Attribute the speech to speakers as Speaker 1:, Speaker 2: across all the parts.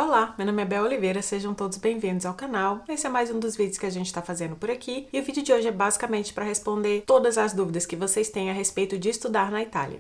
Speaker 1: Olá, meu nome é Bel Oliveira, sejam todos bem-vindos ao canal. Esse é mais um dos vídeos que a gente está fazendo por aqui e o vídeo de hoje é basicamente para responder todas as dúvidas que vocês têm a respeito de estudar na Itália.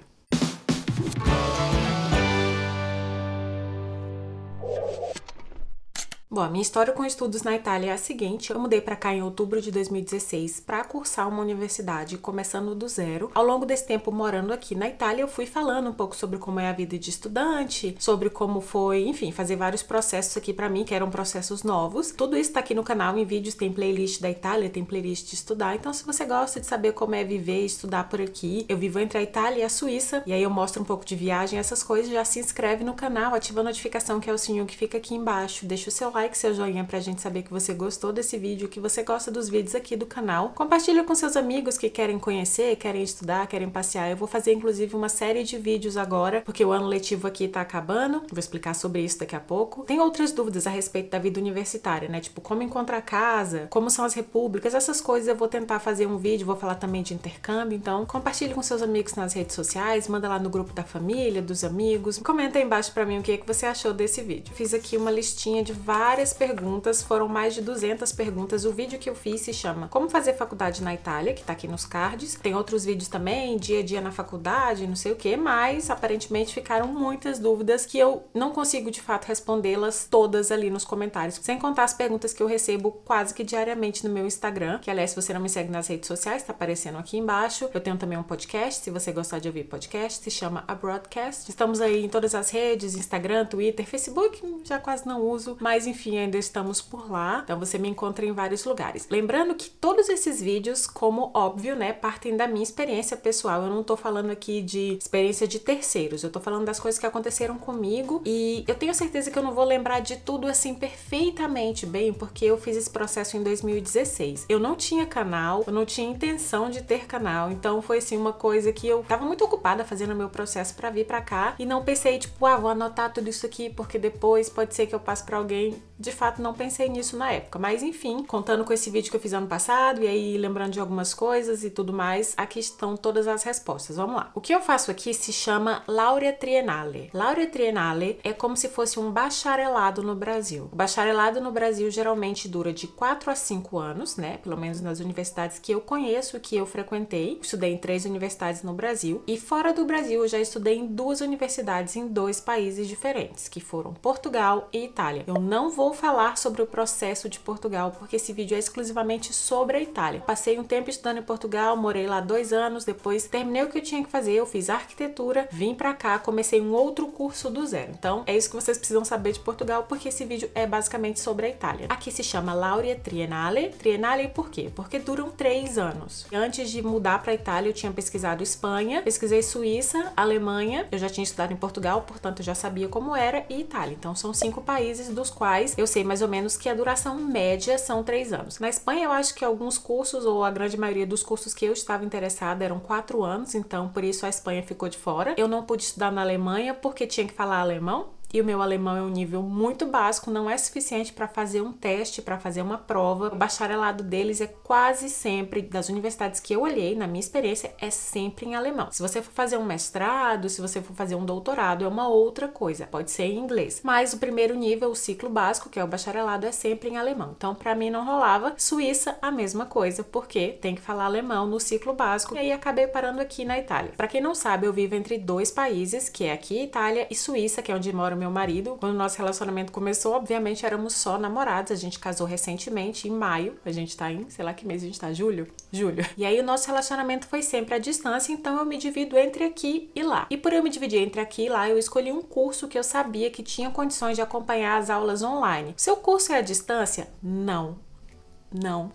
Speaker 1: Bom, a minha história com estudos na Itália é a seguinte: eu mudei para cá em outubro de 2016 para cursar uma universidade, começando do zero. Ao longo desse tempo morando aqui na Itália, eu fui falando um pouco sobre como é a vida de estudante, sobre como foi, enfim, fazer vários processos aqui para mim, que eram processos novos. Tudo isso tá aqui no canal, em vídeos tem playlist da Itália, tem playlist de estudar. Então, se você gosta de saber como é viver e estudar por aqui, eu vivo entre a Itália e a Suíça, e aí eu mostro um pouco de viagem, essas coisas, já se inscreve no canal, ativa a notificação, que é o sininho que fica aqui embaixo, deixa o seu like, seu joinha pra gente saber que você gostou desse vídeo, que você gosta dos vídeos aqui do canal. Compartilha com seus amigos que querem conhecer, querem estudar, querem passear. Eu vou fazer inclusive uma série de vídeos agora, porque o ano letivo aqui tá acabando. Vou explicar sobre isso daqui a pouco. Tem outras dúvidas a respeito da vida universitária, né? Tipo, como encontrar casa, como são as repúblicas, essas coisas eu vou tentar fazer um vídeo, vou falar também de intercâmbio. Então, compartilhe com seus amigos nas redes sociais, manda lá no grupo da família, dos amigos. Comenta aí embaixo pra mim o que é que você achou desse vídeo. Fiz aqui uma listinha de várias perguntas, foram mais de 200 perguntas. O vídeo que eu fiz se chama Como Fazer Faculdade na Itália, que tá aqui nos cards. Tem outros vídeos também, dia a dia na faculdade, não sei o que, mas aparentemente ficaram muitas dúvidas que eu não consigo de fato respondê-las todas ali nos comentários, sem contar as perguntas que eu recebo quase que diariamente no meu Instagram, que aliás, se você não me segue nas redes sociais, tá aparecendo aqui embaixo. Eu tenho também um podcast, se você gostar de ouvir podcast, se chama A Broadcast. Estamos aí em todas as redes, Instagram, Twitter, Facebook, já quase não uso, mas enfim, ainda estamos por lá, então você me encontra em vários lugares. Lembrando que todos esses vídeos, como óbvio, né, partem da minha experiência pessoal. Eu não tô falando aqui de experiência de terceiros, eu tô falando das coisas que aconteceram comigo e eu tenho certeza que eu não vou lembrar de tudo assim perfeitamente bem, porque eu fiz esse processo em 2016. Eu não tinha canal, eu não tinha intenção de ter canal, então foi assim uma coisa que eu tava muito ocupada fazendo o meu processo pra vir pra cá e não pensei, tipo, vou anotar tudo isso aqui porque depois pode ser que eu passe pra alguém. De fato, não pensei nisso na época, mas enfim, contando com esse vídeo que eu fiz ano passado e aí lembrando de algumas coisas e tudo mais, aqui estão todas as respostas. Vamos lá. O que eu faço aqui se chama Laurea Triennale. Laurea Triennale é como se fosse um bacharelado no Brasil. O bacharelado no Brasil geralmente dura de 4 a 5 anos, né? Pelo menos nas universidades que eu conheço, que eu frequentei. Estudei em 3 universidades no Brasil e fora do Brasil eu já estudei em 2 universidades em 2 países diferentes, que foram Portugal e Itália. Eu não vou falar sobre o processo de Portugal, porque esse vídeo é exclusivamente sobre a Itália. Passei um tempo estudando em Portugal, morei lá 2 anos, depois terminei o que eu tinha que fazer, eu fiz arquitetura, vim pra cá, comecei um outro curso do zero. Então, é isso que vocês precisam saber de Portugal, porque esse vídeo é basicamente sobre a Itália. Aqui se chama Laurea Triennale. Triennale por quê? Porque duram 3 anos. Antes de mudar pra Itália, eu tinha pesquisado Espanha, pesquisei Suíça, Alemanha, eu já tinha estudado em Portugal, portanto eu já sabia como era, e Itália. Então, são 5 países dos quais eu sei mais ou menos que a duração média são 3 anos. Na Espanha, eu acho que alguns cursos, ou a grande maioria dos cursos que eu estava interessada eram 4 anos, então por isso a Espanha ficou de fora. Eu não pude estudar na Alemanha porque tinha que falar alemão. E o meu alemão é um nível muito básico, não é suficiente para fazer um teste, para fazer uma prova. O bacharelado deles é quase sempre, das universidades que eu olhei, na minha experiência, é sempre em alemão. Se você for fazer um mestrado, se você for fazer um doutorado, é uma outra coisa, pode ser em inglês. Mas o primeiro nível, o ciclo básico, que é o bacharelado, é sempre em alemão. Então, para mim não rolava. Suíça, a mesma coisa, porque tem que falar alemão no ciclo básico. E aí acabei parando aqui na Itália. Para quem não sabe, eu vivo entre 2 países, que é aqui Itália e Suíça, que é onde mora meu marido. Quando o nosso relacionamento começou, obviamente éramos só namorados, a gente casou recentemente, em maio, a gente tá em, sei lá que mês a gente tá, julho? Julho. E aí o nosso relacionamento foi sempre à distância, então eu me divido entre aqui e lá. E por eu me dividir entre aqui e lá, eu escolhi um curso que eu sabia que tinha condições de acompanhar as aulas online. Seu curso é à distância? Não. Não.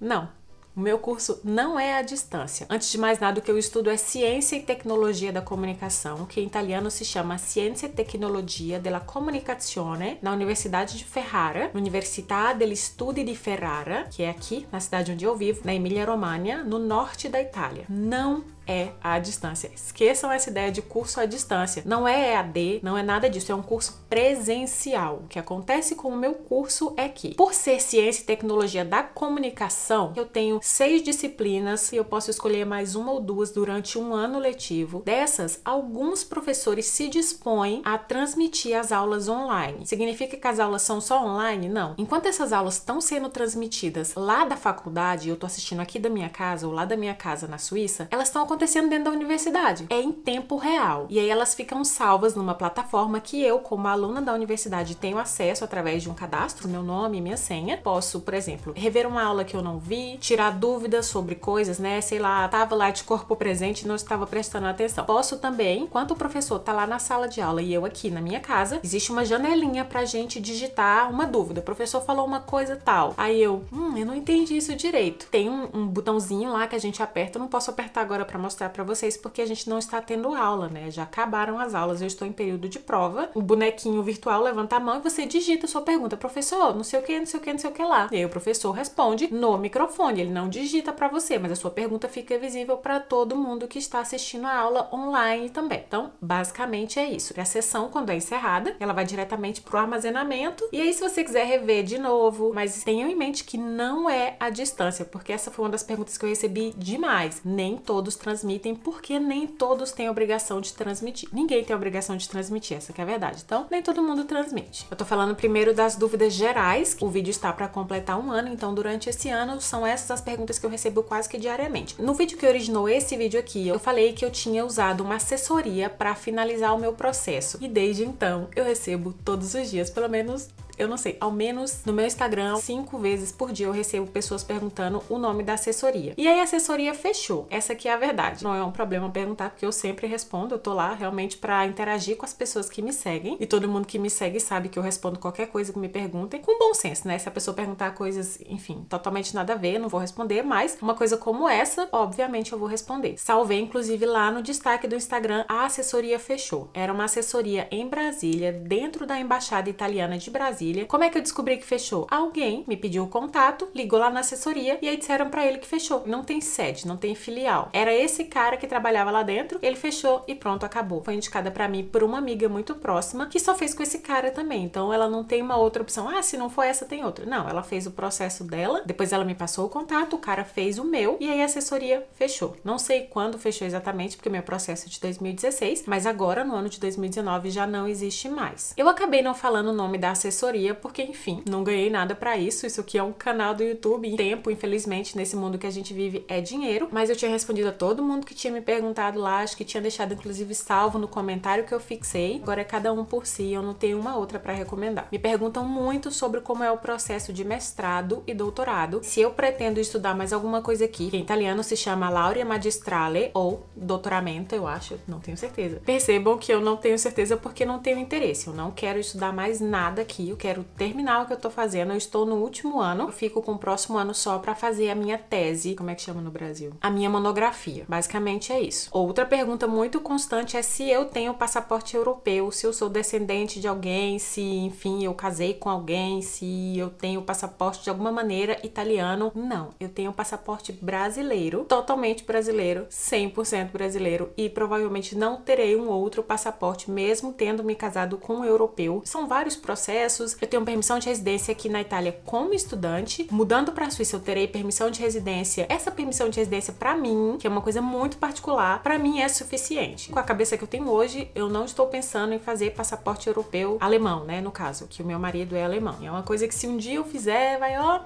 Speaker 1: Não. O meu curso não é à distância. Antes de mais nada, o que eu estudo é Ciência e Tecnologia da Comunicação, que em italiano se chama Scienze e Tecnologia della Comunicazione, na Universidade de Ferrara, Università degli Studi di Ferrara, que é aqui, na cidade onde eu vivo, na Emília-Romagna, no norte da Itália. Não é à distância. Esqueçam essa ideia de curso à distância. Não é EAD, não é nada disso, é um curso presencial. O que acontece com o meu curso é que, por ser ciência e tecnologia da comunicação, eu tenho 6 disciplinas e eu posso escolher mais uma ou duas durante um ano letivo. Dessas, alguns professores se dispõem a transmitir as aulas online. Significa que as aulas são só online? Não. Enquanto essas aulas estão sendo transmitidas lá da faculdade, eu tô assistindo aqui da minha casa ou lá da minha casa na Suíça, elas estão acontecendo dentro da universidade. É em tempo real. E aí elas ficam salvas numa plataforma que eu, como aluna da universidade, tenho acesso através de um cadastro, meu nome e minha senha. Posso, por exemplo, rever uma aula que eu não vi, tirar dúvidas sobre coisas, né? Sei lá, tava lá de corpo presente e não estava prestando atenção. Posso também, enquanto o professor tá lá na sala de aula e eu aqui na minha casa, existe uma janelinha pra gente digitar uma dúvida. O professor falou uma coisa tal. Aí eu não entendi isso direito. Tem um botãozinho lá que a gente aperta. Eu não posso apertar agora pra mostrar pra vocês porque a gente não está tendo aula, né? Já acabaram as aulas, eu estou em período de prova. O bonequinho virtual levanta a mão e você digita a sua pergunta. Professor, não sei o que, não sei o que, não sei o que lá. E aí o professor responde no microfone. Ele não digita pra você, mas a sua pergunta fica visível pra todo mundo que está assistindo a aula online também. Então, basicamente é isso. A sessão, quando é encerrada, ela vai diretamente pro armazenamento. E aí, se você quiser rever de novo, mas tenham em mente que não é à distância, porque essa foi uma das perguntas que eu recebi demais. Nem todos transmitem, porque nem todos têm obrigação de transmitir. Ninguém tem obrigação de transmitir, essa que é a verdade. Então, nem todo mundo transmite. Eu tô falando primeiro das dúvidas gerais. O vídeo está para completar um ano, então durante esse ano são essas as perguntas que eu recebo quase que diariamente. No vídeo que originou esse vídeo aqui, eu falei que eu tinha usado uma assessoria para finalizar o meu processo. E desde então, eu recebo todos os dias, pelo menos, eu não sei, ao menos no meu Instagram, 5 vezes por dia eu recebo pessoas perguntando o nome da assessoria. E aí a assessoria fechou. Essa aqui é a verdade. Não é um problema perguntar, porque eu sempre respondo. Eu tô lá realmente pra interagir com as pessoas que me seguem. E todo mundo que me segue sabe que eu respondo qualquer coisa que me perguntem. Com bom senso, né? Se a pessoa perguntar coisas, enfim, totalmente nada a ver, eu não vou responder. Mas uma coisa como essa, obviamente eu vou responder. Salvei, inclusive, lá no destaque do Instagram, a assessoria fechou. Era uma assessoria em Brasília, dentro da Embaixada Italiana de Brasília. Como é que eu descobri que fechou? Alguém me pediu o contato, ligou lá na assessoria e aí disseram pra ele que fechou. Não tem sede, não tem filial. Era esse cara que trabalhava lá dentro, ele fechou e pronto, acabou. Foi indicada pra mim por uma amiga muito próxima que só fez com esse cara também. Então ela não tem uma outra opção. Ah, se não for essa, tem outra. Não, ela fez o processo dela, depois ela me passou o contato, o cara fez o meu e aí a assessoria fechou. Não sei quando fechou exatamente, porque o meu processo é de 2016, mas agora, no ano de 2019, já não existe mais. Eu acabei não falando o nome da assessoria porque, enfim, não ganhei nada pra isso. Isso aqui é um canal do YouTube. E tempo, infelizmente, nesse mundo que a gente vive é dinheiro. Mas eu tinha respondido a todo mundo que tinha me perguntado lá. Acho que tinha deixado, inclusive, salvo no comentário que eu fixei. Agora é cada um por si. Eu não tenho uma outra pra recomendar. Me perguntam muito sobre como é o processo de mestrado e doutorado. Se eu pretendo estudar mais alguma coisa aqui, que em italiano se chama Laurea Magistrale ou doutoramento, eu acho. Não tenho certeza. Percebam que eu não tenho certeza porque não tenho interesse. Eu não quero estudar mais nada aqui. Eu quero terminar o que eu tô fazendo. Eu estou no último ano. Eu fico com o próximo ano só pra fazer a minha tese. Como é que chama no Brasil? A minha monografia. Basicamente é isso. Outra pergunta muito constante é se eu tenho passaporte europeu, se eu sou descendente de alguém, se, enfim, eu casei com alguém, se eu tenho passaporte de alguma maneira italiano. Não. Eu tenho passaporte brasileiro, totalmente brasileiro, 100% brasileiro e provavelmente não terei um outro passaporte mesmo tendo me casado com um europeu. São vários processos. Eu tenho permissão de residência aqui na Itália como estudante. Mudando para a Suíça, eu terei permissão de residência. Essa permissão de residência, para mim, que é uma coisa muito particular, para mim é suficiente. Com a cabeça que eu tenho hoje, eu não estou pensando em fazer passaporte europeu alemão, né? No caso, que o meu marido é alemão. É uma coisa que se um dia eu fizer, vai, ó,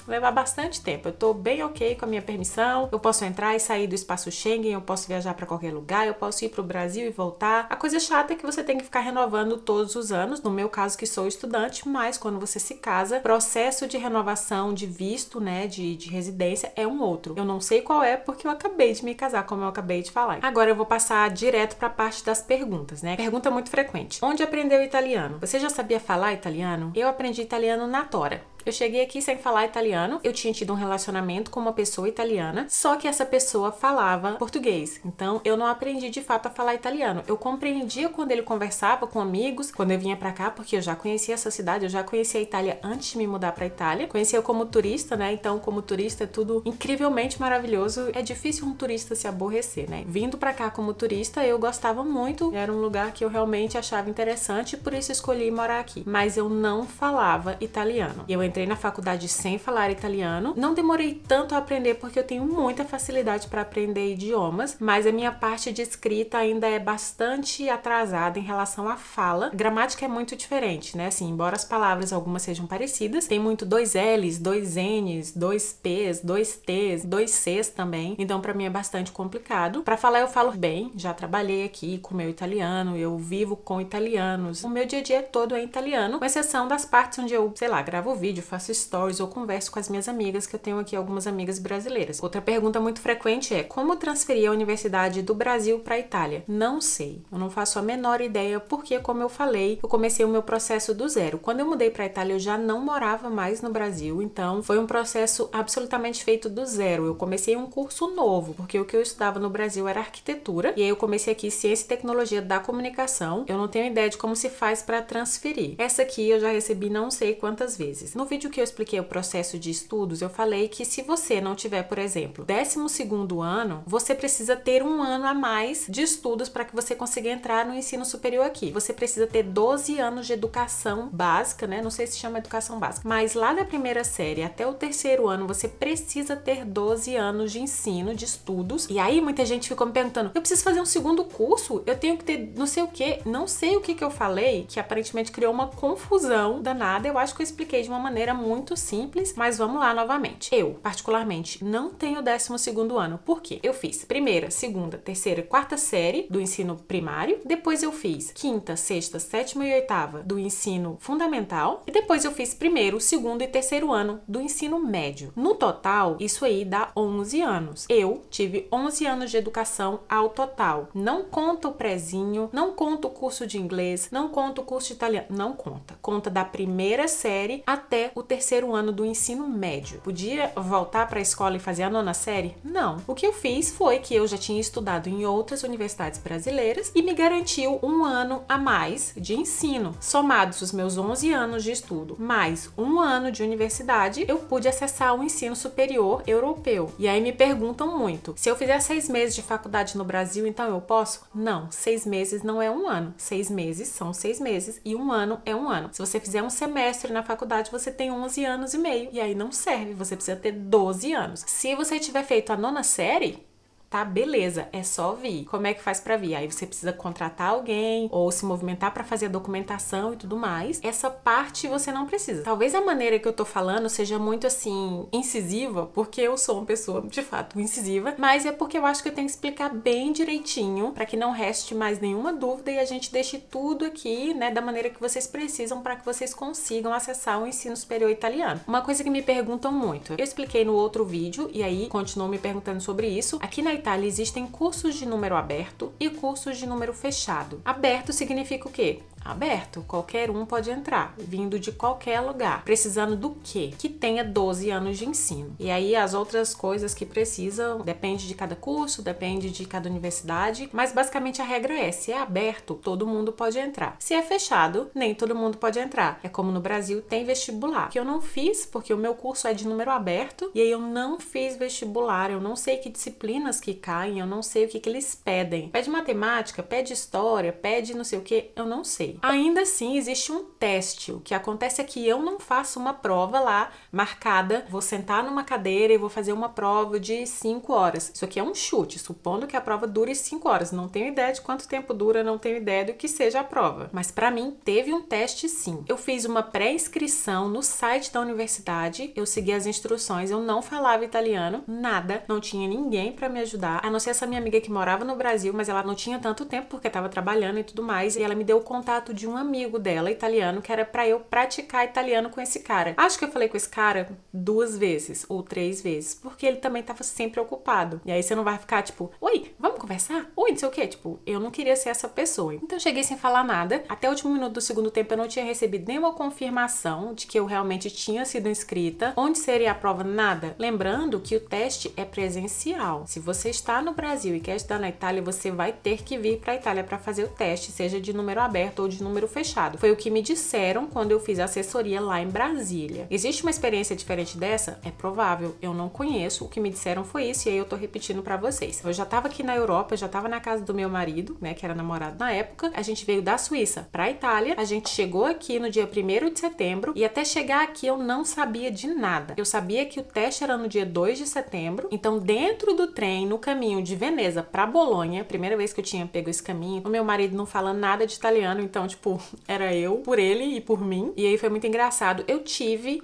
Speaker 1: levar bastante tempo. Eu tô bem ok com a minha permissão, eu posso entrar e sair do espaço Schengen, eu posso viajar para qualquer lugar, eu posso ir pro Brasil e voltar. A coisa chata é que você tem que ficar renovando todos os anos, no meu caso que sou estudante, mas quando você se casa, processo de renovação de visto, né, de residência é um outro. Eu não sei qual é porque eu acabei de me casar, como eu acabei de falar. Agora eu vou passar direto pra parte das perguntas, né? Pergunta muito frequente. Onde aprendeu italiano? Você já sabia falar italiano? Eu aprendi italiano na tora. Eu cheguei aqui sem falar italiano, eu tinha tido um relacionamento com uma pessoa italiana, só que essa pessoa falava português, então eu não aprendi de fato a falar italiano. Eu compreendia quando ele conversava com amigos, quando eu vinha pra cá, porque eu já conhecia essa cidade, eu já conhecia a Itália antes de me mudar pra Itália, conhecia eu como turista, né, então como turista é tudo incrivelmente maravilhoso, é difícil um turista se aborrecer, né. Vindo pra cá como turista, eu gostava muito, era um lugar que eu realmente achava interessante, por isso escolhi morar aqui, mas eu não falava italiano. Eu entrei na faculdade sem falar italiano, não demorei tanto a aprender porque eu tenho muita facilidade para aprender idiomas, mas a minha parte de escrita ainda é bastante atrasada em relação à fala. A gramática é muito diferente, né? Assim, embora as palavras algumas sejam parecidas, tem muito dois L's, dois N's, dois P's, dois T's, dois C's também, então para mim é bastante complicado. Para falar eu falo bem, já trabalhei aqui com o meu italiano, eu vivo com italianos, o meu dia a dia todo é italiano, com exceção das partes onde eu, sei lá, gravo vídeo, faço stories ou converso com as minhas amigas, que eu tenho aqui algumas amigas brasileiras. Outra pergunta muito frequente é: como transferir a universidade do Brasil para a Itália? Não sei, eu não faço a menor ideia, porque, como eu falei, eu comecei o meu processo do zero. Quando eu mudei para a Itália, eu já não morava mais no Brasil, então foi um processo absolutamente feito do zero. Eu comecei um curso novo, porque o que eu estudava no Brasil era arquitetura, e aí eu comecei aqui ciência e tecnologia da comunicação. Eu não tenho ideia de como se faz para transferir. Essa aqui eu já recebi não sei quantas vezes. No vídeo que eu expliquei o processo de estudos, eu falei que se você não tiver, por exemplo, 12º ano, você precisa ter um ano a mais de estudos para que você consiga entrar no ensino superior aqui. Você precisa ter 12 anos de educação básica, né? Não sei se chama educação básica, mas lá da primeira série até o 3º ano, você precisa ter 12 anos de ensino, de estudos. E aí muita gente ficou me perguntando: eu preciso fazer um segundo curso? Eu tenho que ter não sei o que, não sei o que eu falei, que aparentemente criou uma confusão danada. Eu acho que eu expliquei de uma maneira muito simples, mas vamos lá novamente. Eu, particularmente, não tenho 12º ano. Por quê? Eu fiz primeira, segunda, terceira e quarta série do ensino primário, depois eu fiz quinta, sexta, sétima e oitava do ensino fundamental, e depois eu fiz primeiro, segundo e terceiro ano do ensino médio. No total, isso aí dá 11 anos. Eu tive 11 anos de educação ao total. Não conta o prezinho, não conta o curso de inglês, não conta o curso de italiano, não conta. Conta da primeira série até o 3º ano do ensino médio. Podia voltar para a escola e fazer a 9ª série? Não. O que eu fiz foi que eu já tinha estudado em outras universidades brasileiras e me garantiu um ano a mais de ensino. Somados os meus 11 anos de estudo mais um ano de universidade, eu pude acessar o ensino superior europeu. E aí me perguntam muito: se eu fizer 6 meses de faculdade no Brasil, então eu posso? Não, 6 meses não é um ano. 6 meses são 6 meses e um ano é um ano. Se você fizer um semestre na faculdade, você tem 11 anos e meio. E aí não serve, você precisa ter 12 anos. Se você tiver feito a 9ª série, tá, beleza, é só vir. Como é que faz pra vir? Aí você precisa contratar alguém ou se movimentar pra fazer a documentação e tudo mais. Essa parte você não precisa. Talvez a maneira que eu tô falando seja muito assim incisiva, porque eu sou uma pessoa de fato incisiva, mas é porque eu acho que eu tenho que explicar bem direitinho pra que não reste mais nenhuma dúvida e a gente deixe tudo aqui, né, da maneira que vocês precisam para que vocês consigam acessar o ensino superior italiano. Uma coisa que me perguntam muito, eu expliquei no outro vídeo e aí continuam me perguntando sobre isso. Aqui na Itália existem cursos de número aberto e cursos de número fechado. Aberto significa o quê? Aberto, qualquer um pode entrar, vindo de qualquer lugar. Precisando do quê? Que tenha 12 anos de ensino. E aí as outras coisas que precisam, depende de cada curso, depende de cada universidade, mas basicamente a regra é: se é aberto, todo mundo pode entrar. Se é fechado, nem todo mundo pode entrar. É como no Brasil tem vestibular, que eu não fiz porque o meu curso é de número aberto e aí eu não fiz vestibular, eu não sei que disciplinas que caem, eu não sei o que eles pedem. Pede matemática, pede história, pede não sei o que, eu não sei. Ainda assim, existe um teste. O que acontece é que eu não faço uma prova lá marcada, vou sentar numa cadeira e vou fazer uma prova de 5 horas. Isso aqui é um chute, supondo que a prova dure 5 horas. Não tenho ideia de quanto tempo dura, não tenho ideia do que seja a prova. Mas pra mim, teve um teste sim. Eu fiz uma pré-inscrição no site da universidade, eu segui as instruções, eu não falava italiano, nada, não tinha ninguém pra me ajudar, a não ser essa minha amiga que morava no Brasil, mas ela não tinha tanto tempo porque tava trabalhando e tudo mais, e ela me deu o contato contato de um amigo dela, italiano, que era pra eu praticar italiano com esse cara. Acho que eu falei com esse cara 2 vezes ou 3 vezes, porque ele também tava sempre ocupado. E aí você não vai ficar tipo, oi, vamos conversar? Oi, não sei o quê. Tipo, eu não queria ser essa pessoa. Então eu cheguei sem falar nada. Até o último minuto do segundo tempo eu não tinha recebido nenhuma confirmação de que eu realmente tinha sido inscrita. Onde seria a prova? Nada. Lembrando que o teste é presencial. Se você está no Brasil e quer estudar na Itália, você vai ter que vir para a Itália para fazer o teste, seja de número aberto ou de número fechado. Foi o que me disseram quando eu fiz a assessoria lá em Brasília. Existe uma experiência diferente dessa? É provável. Eu não conheço. O que me disseram foi isso e aí eu tô repetindo para vocês. Eu já tava aqui na Europa, eu já tava na casa do meu marido, né, que era namorado na época. A gente veio da Suíça para a Itália. A gente chegou aqui no dia 1º de setembro e até chegar aqui eu não sabia de nada. Eu sabia que o teste era no dia 2 de setembro. Então, dentro do trem, no caminho de Veneza para Bolonha, primeira vez que eu tinha pego esse caminho, o meu marido não fala nada de italiano, então, tipo, era eu por ele e por mim. E aí foi muito engraçado.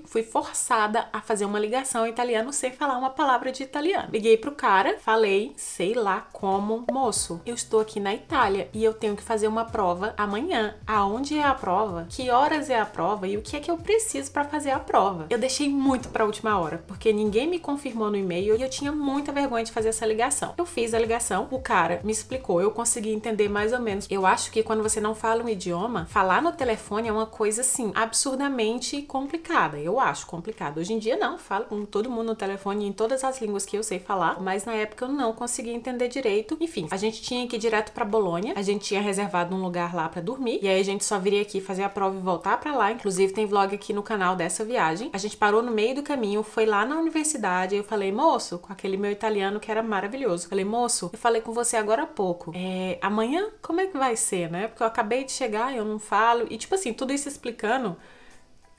Speaker 1: Fui forçada a fazer uma ligação em italiano sem falar uma palavra de italiano. Liguei pro cara, falei, sei lá como, moço, eu estou aqui na Itália e eu tenho que fazer uma prova amanhã. Aonde é a prova? Que horas é a prova? E o que é que eu preciso para fazer a prova? Eu deixei muito pra última hora, porque ninguém me confirmou no e-mail e eu tinha muita vergonha de fazer essa ligação. Eu fiz a ligação, o cara me explicou, eu consegui entender mais ou menos. Eu acho que quando você não fala um idioma, falar no telefone é uma coisa assim, absurdamente complicada. Eu acho complicado. Hoje em dia não, falo com todo mundo no telefone em todas as línguas que eu sei falar, mas na época eu não conseguia entender direito. Enfim, a gente tinha que ir direto pra Bolonha, a gente tinha reservado um lugar lá pra dormir, e aí a gente só viria aqui fazer a prova e voltar pra lá. Inclusive tem vlog aqui no canal dessa viagem. A gente parou no meio do caminho, foi lá na universidade, eu falei, moço, com aquele meu italiano que era maravilhoso, falei, moço, eu falei com você agora há pouco, amanhã como é que vai ser, né? Porque eu acabei de chegar, eu não falo, e tipo assim, tudo isso explicando,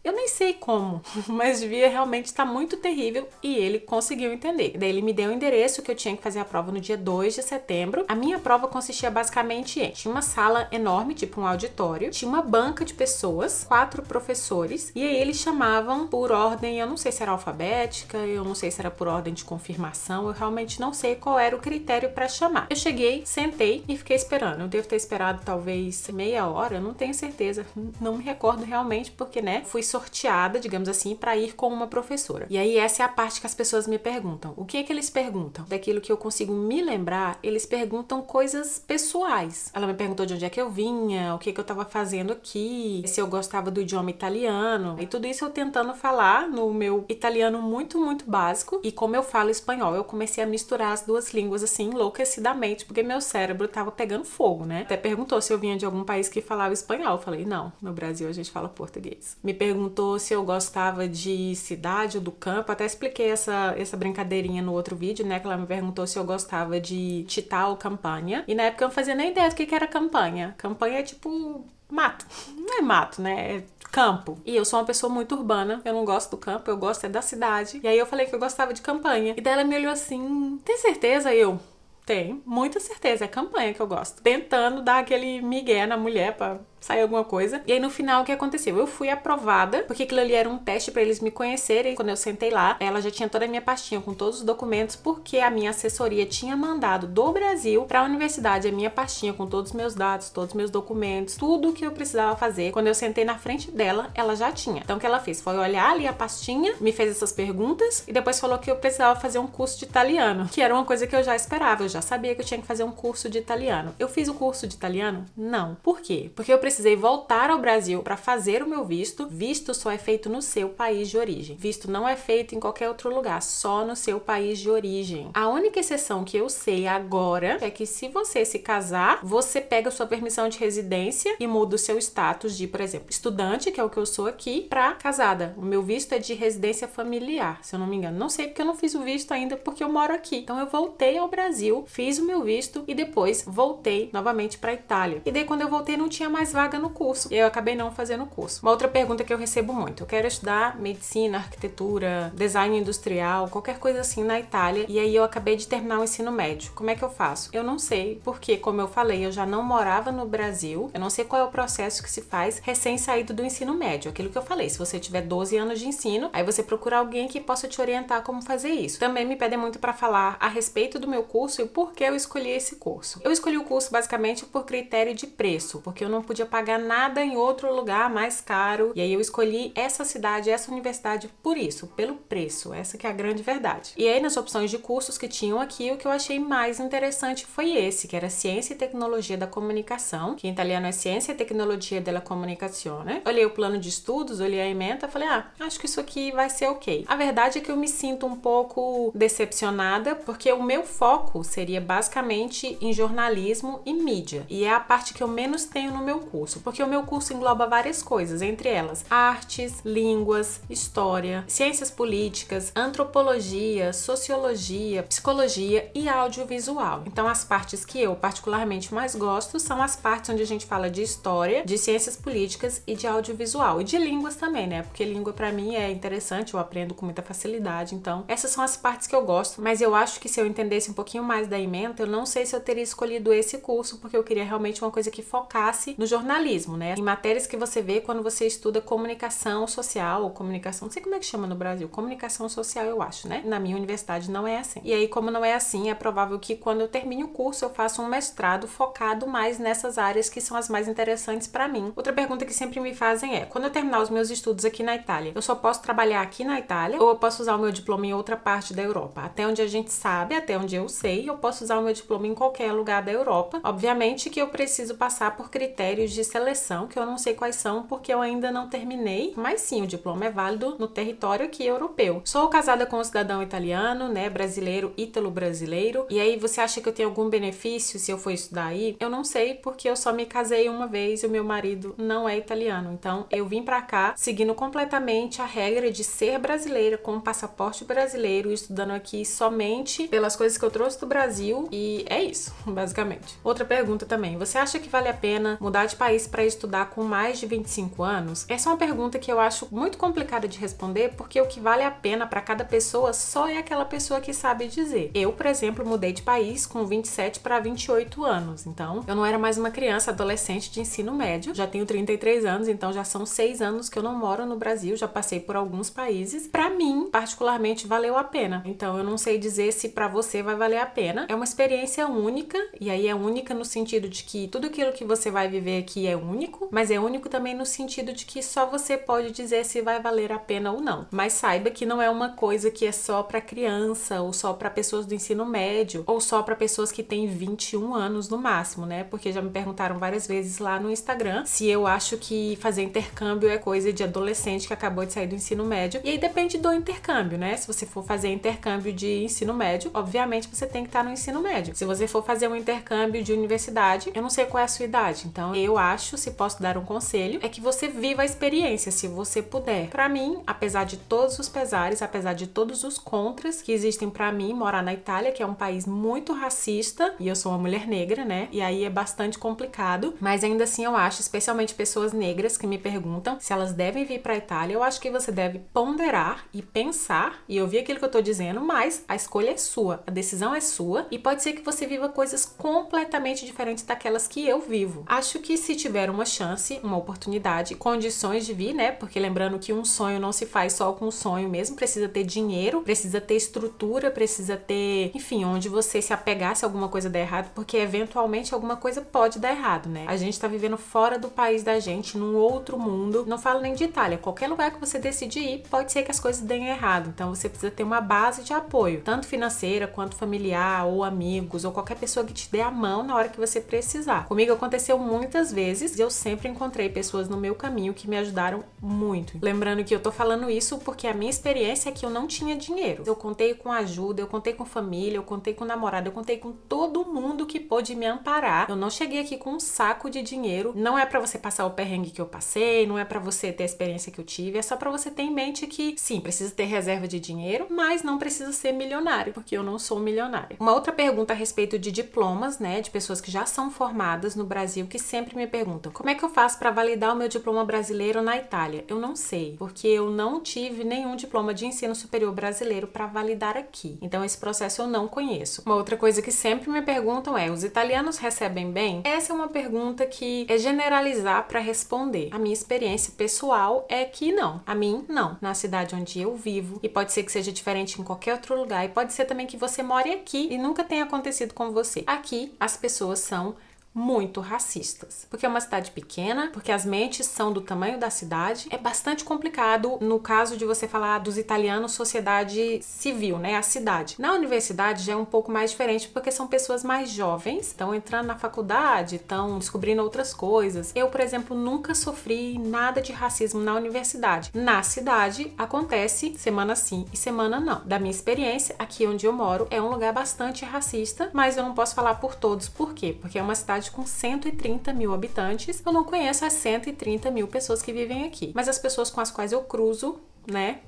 Speaker 1: eu nem sei como, mas devia realmente estar muito terrível e ele conseguiu entender. Daí ele me deu o endereço que eu tinha que fazer a prova no dia 2 de setembro. A minha prova consistia basicamente em... Tinha uma sala enorme, tipo um auditório, tinha uma banca de pessoas, 4 professores, e aí eles chamavam por ordem, eu não sei se era alfabética, eu não sei se era por ordem de confirmação, eu realmente não sei qual era o critério para chamar. Eu cheguei, sentei e fiquei esperando. Eu devo ter esperado talvez meia hora, eu não tenho certeza, não me recordo realmente, porque, né, fui sorteada, digamos assim, para ir com uma professora. E aí essa é a parte que as pessoas me perguntam. O que é que eles perguntam? Daquilo que eu consigo me lembrar, eles perguntam coisas pessoais. Ela me perguntou de onde é que eu vinha, o que é que eu tava fazendo aqui, se eu gostava do idioma italiano. E tudo isso eu tentando falar no meu italiano muito, muito básico. E como eu falo espanhol, eu comecei a misturar as duas línguas assim, enlouquecidamente, porque meu cérebro tava pegando fogo, né? Até perguntou se eu vinha de algum país que falava espanhol. Eu falei, não, no Brasil a gente fala português. Me perguntou se eu gostava de cidade ou do campo. Até expliquei essa brincadeirinha no outro vídeo, né? Que ela me perguntou se eu gostava de città ou campanha. E na época eu não fazia nem ideia do que era campanha. Campanha é tipo mato. Não é mato, né? É campo. E eu sou uma pessoa muito urbana, eu não gosto do campo, eu gosto é da cidade. E aí eu falei que eu gostava de campanha. E daí ela me olhou assim, tem certeza? Eu... Tenho, muita certeza, é campanha que eu gosto. Tentando dar aquele migué na mulher pra sair alguma coisa. E aí no final o que aconteceu? Eu fui aprovada, porque aquilo ali era um teste pra eles me conhecerem. Quando eu sentei lá, ela já tinha toda a minha pastinha com todos os documentos, porque a minha assessoria tinha mandado do Brasil pra universidade a minha pastinha com todos os meus dados, todos os meus documentos, tudo o que eu precisava fazer. Quando eu sentei na frente dela, ela já tinha. Então o que ela fez? Foi olhar ali a pastinha, me fez essas perguntas e depois falou que eu precisava fazer um curso de italiano, que era uma coisa que eu já esperava, eu já sabia que eu tinha que fazer um curso de italiano. Eu fiz o curso de italiano? Não. Por quê? Porque eu precisei voltar ao Brasil para fazer o meu visto. Visto só é feito no seu país de origem. Visto não é feito em qualquer outro lugar, só no seu país de origem. A única exceção que eu sei agora é que se você se casar, você pega sua permissão de residência e muda o seu status de, por exemplo, estudante, que é o que eu sou aqui, para casada. O meu visto é de residência familiar, se eu não me engano. Não sei porque eu não fiz o visto ainda, porque eu moro aqui. Então eu voltei ao Brasil, fiz o meu visto e depois voltei novamente para Itália. E daí quando eu voltei não tinha mais vaga no curso. E aí eu acabei não fazendo o curso. Uma outra pergunta que eu recebo muito. Eu quero estudar medicina, arquitetura, design industrial, qualquer coisa assim na Itália. E aí eu acabei de terminar o ensino médio. Como é que eu faço? Eu não sei, porque como eu falei, eu já não morava no Brasil. Eu não sei qual é o processo que se faz recém-saído do ensino médio. Aquilo que eu falei, se você tiver 12 anos de ensino, aí você procura alguém que possa te orientar como fazer isso. Também me pedem muito para falar a respeito do meu curso e por que eu escolhi esse curso. Eu escolhi o curso basicamente por critério de preço, porque eu não podia pagar nada em outro lugar mais caro. E aí eu escolhi essa cidade, essa universidade por isso, pelo preço. Essa que é a grande verdade. E aí nas opções de cursos que tinham aqui, o que eu achei mais interessante foi esse, que era Ciência e Tecnologia da Comunicação, que em italiano é Ciência e Tecnologia della Comunicazione. Olhei o plano de estudos, olhei a ementa, falei, acho que isso aqui vai ser ok. A verdade é que eu me sinto um pouco decepcionada, porque o meu foco seria basicamente em jornalismo e mídia. E é a parte que eu menos tenho no meu curso, porque o meu curso engloba várias coisas, entre elas artes, línguas, história, ciências políticas, antropologia, sociologia, psicologia e audiovisual. Então as partes que eu particularmente mais gosto são as partes onde a gente fala de história, de ciências políticas e de audiovisual. E de línguas também, né? Porque língua pra mim é interessante, eu aprendo com muita facilidade. Então essas são as partes que eu gosto, mas eu acho que se eu entendesse um pouquinho mais da ementa, eu não sei se eu teria escolhido esse curso, porque eu queria realmente uma coisa que focasse no jornalismo, né? Em matérias que você vê quando você estuda comunicação social, ou comunicação, não sei como é que chama no Brasil, comunicação social eu acho, né? Na minha universidade não é assim. E aí, como não é assim, é provável que quando eu termine o curso eu faça um mestrado focado mais nessas áreas que são as mais interessantes pra mim. Outra pergunta que sempre me fazem é, quando eu terminar os meus estudos aqui na Itália, eu só posso trabalhar aqui na Itália ou eu posso usar o meu diploma em outra parte da Europa? Até onde a gente sabe, até onde eu sei, eu posso usar o meu diploma em qualquer lugar da Europa. Obviamente que eu preciso passar por critérios de seleção, que eu não sei quais são, porque eu ainda não terminei, mas sim, o diploma é válido no território aqui europeu. Sou casada com um cidadão italiano, né, brasileiro, ítalo-brasileiro, e aí você acha que eu tenho algum benefício se eu for estudar aí? Eu não sei, porque eu só me casei uma vez e o meu marido não é italiano, então eu vim pra cá seguindo completamente a regra de ser brasileira, com um passaporte brasileiro, estudando aqui somente pelas coisas que eu trouxe do Brasil, e é isso, basicamente. Outra pergunta também, você acha que vale a pena mudar de país para estudar com mais de 25 anos? Essa é uma pergunta que eu acho muito complicada de responder, porque o que vale a pena para cada pessoa só é aquela pessoa que sabe dizer. Eu, por exemplo, mudei de país com 27 para 28 anos, então eu não era mais uma criança, adolescente de ensino médio, já tenho 33 anos, então já são 6 anos que eu não moro no Brasil, já passei por alguns países. Para mim, particularmente, valeu a pena. Então eu não sei dizer se para você vai valer a pena. É uma experiência única, e aí é única no sentido de que tudo aquilo que você vai viver aqui é único, mas é único também no sentido de que só você pode dizer se vai valer a pena ou não. Mas saiba que não é uma coisa que é só para criança, ou só para pessoas do ensino médio, ou só para pessoas que têm 21 anos no máximo, né? Porque já me perguntaram várias vezes lá no Instagram se eu acho que fazer intercâmbio é coisa de adolescente que acabou de sair do ensino médio. E aí depende do intercâmbio, né? Se você for fazer intercâmbio de ensino médio, obviamente você tem que estar no ensino médio. Se você for fazer um intercâmbio de universidade, eu não sei qual é a sua idade, então eu acho, se posso dar um conselho, é que você viva a experiência, se você puder. Pra mim, apesar de todos os pesares, apesar de todos os contras que existem pra mim, morar na Itália, que é um país muito racista, e eu sou uma mulher negra, né? E aí é bastante complicado, mas ainda assim eu acho, especialmente pessoas negras que me perguntam se elas devem vir pra Itália, eu acho que você deve ponderar e pensar e ouvir aquilo que eu tô dizendo, mas a escolha é sua, a decisão é sua, e pode ser que você viva coisas completamente diferentes daquelas que eu vivo. Acho que se tiver uma chance, uma oportunidade, condições de vir, né? Porque lembrando que um sonho não se faz só com um sonho mesmo, precisa ter dinheiro, precisa ter estrutura, precisa ter, enfim, onde você se apegar se alguma coisa der errado, porque eventualmente alguma coisa pode dar errado, né? A gente tá vivendo fora do país da gente, num outro mundo, não falo nem de Itália, qualquer lugar que você decidir ir, pode ser que as coisas deem errado, então você precisa ter uma base de apoio, tanto financeira quanto familiar, ou amigos, ou qualquer pessoa que te dê a mão na hora que você precisar. Comigo aconteceu muitas vezes e eu sempre encontrei pessoas no meu caminho que me ajudaram muito. Lembrando que eu tô falando isso porque a minha experiência é que eu não tinha dinheiro. Eu contei com ajuda, eu contei com família, eu contei com namorado, eu contei com todo mundo que pôde me amparar. Eu não cheguei aqui com um saco de dinheiro. Não é pra você passar o perrengue que eu passei, não é pra você ter a experiência que eu tive, é só pra você ter em mente que, sim, precisa ter reserva de dinheiro, mas não precisa ser milionário, porque eu não sou milionária. Uma outra pergunta a respeito de diplomas, né, de pessoas que já são formadas no Brasil, que sempre me perguntam, como é que eu faço pra validar o meu diploma brasileiro na Itália? Eu não sei, porque eu não tive nenhum diploma de ensino superior brasileiro pra validar aqui. Então esse processo eu não conheço. Uma outra coisa que sempre me perguntam é, os italianos recebem bem? Essa é uma pergunta que é generalizar pra responder. A minha experiência pessoal é que não. A mim, não. Na cidade onde eu vivo, e pode ser que seja diferente em qualquer outro lugar, e pode ser também que você more aqui e nunca tenha acontecido com você. Aqui, as pessoas são muito racistas. Porque é uma cidade pequena, porque as mentes são do tamanho da cidade. É bastante complicado no caso de você falar dos italianos, sociedade civil, né? A cidade. Na universidade já é um pouco mais diferente, porque são pessoas mais jovens, estão entrando na faculdade, estão descobrindo outras coisas. Eu, por exemplo, nunca sofri nada de racismo na universidade. Na cidade, acontece semana sim e semana não. Da minha experiência, aqui onde eu moro, é um lugar bastante racista, mas eu não posso falar por todos. Por quê? Porque é uma cidade com 130 mil habitantes. Eu não conheço as 130 mil pessoas que vivem aqui, mas as pessoas com as quais eu cruzo, né?